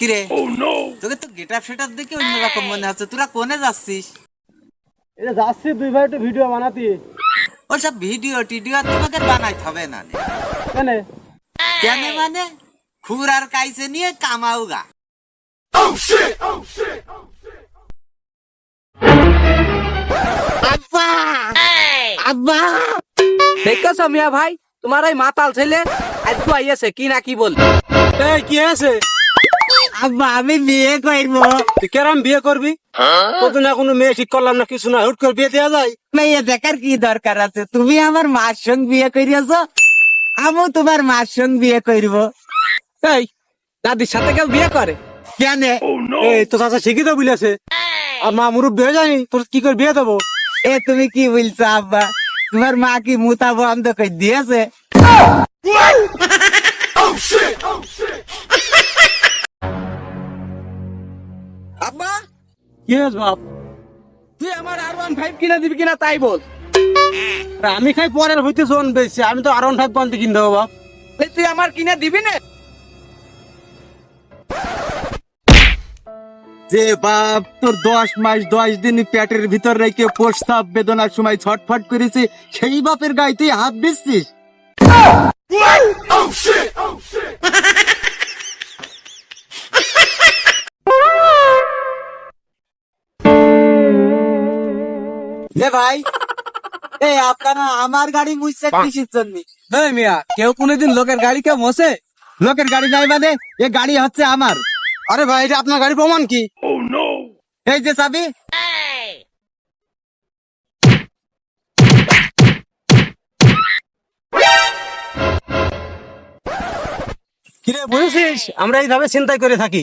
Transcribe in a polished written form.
কিরে তোকে তো গেটআপ সেটআপ দেখে অন্যরকম মনে হচ্ছে, তোরা কোনে যাচ্ছিস? এটা যাচ্ছি দুই ভাই একটু ভিডিও বানাতে। ওসব ভিডিও টিডিও আর তোমাকে বানাইতে হবে না। কেন? কেন মানে খুর আর কাইছে নিয়ে কামাউগা। আব্বা আব্বা দেখছো মিয়া ভাই, তোমার এই মাতাল ছেলে আজকে আইয়াছে কি না কি বল। এই কি আছে? আব্বা আমি বিয়ে করবো। তুই কেরাম বিয়ে করবি? তোর না কোনো মেয়ে ঠিক করলাম না, কিছু না, হুট করে বিয়ে দেওয়া যায়? মেয়ে দেখার কি দরকার আছে? তুমি আমার মার সঙ্গে বিয়ে করিয়াছ, আমিও তোমার মার সঙ্গে বিয়ে করবো। এই দাদির সাথে কেউ বিয়ে করে? কেন? এই তো চাচা শিক্ষিত বলেছে, আর মা মুরব্বী হয়ে যায়নি, তোর কি করে বিয়ে দেবো? এ তুমি কি বলছো আব্বা? তোমার মা কি মুতা বন্ধ করে দিয়েছে? আব্বা কি হয়েছে বাপ? তুই আমার R15 কিনা দিবি কিনা তাই বল। আমি খাই পরের হইতে জোন বেশি, আমি তো R15 পর্যন্ত কিনতে হবো বাপ। তুই আমার কিনা দিবি না? যে বাপ তোর 10 মাস 10 দিন পেটের ভিতর রেখে প্রস্তাব বেদনার সময় ছটফট করেছি, সেই বাপের গায়ে তুই হাত দিচ্ছিস? ভাই এই আপনারা আমার গাড়ি মুছছে কিসের জন্য? এই মিয়া, কেউ কোনোদিন লোকের গাড়ি কেউ মোছে? লোকের গাড়ি নাই মানে এ গাড়ি হচ্ছে আমার। আরে ভাই, এটা আপনার গাড়ি প্রমাণ কি? এই যে চাবি। কিরে বুঝেছিস আমরা এইভাবে চিন্তাই করে থাকি।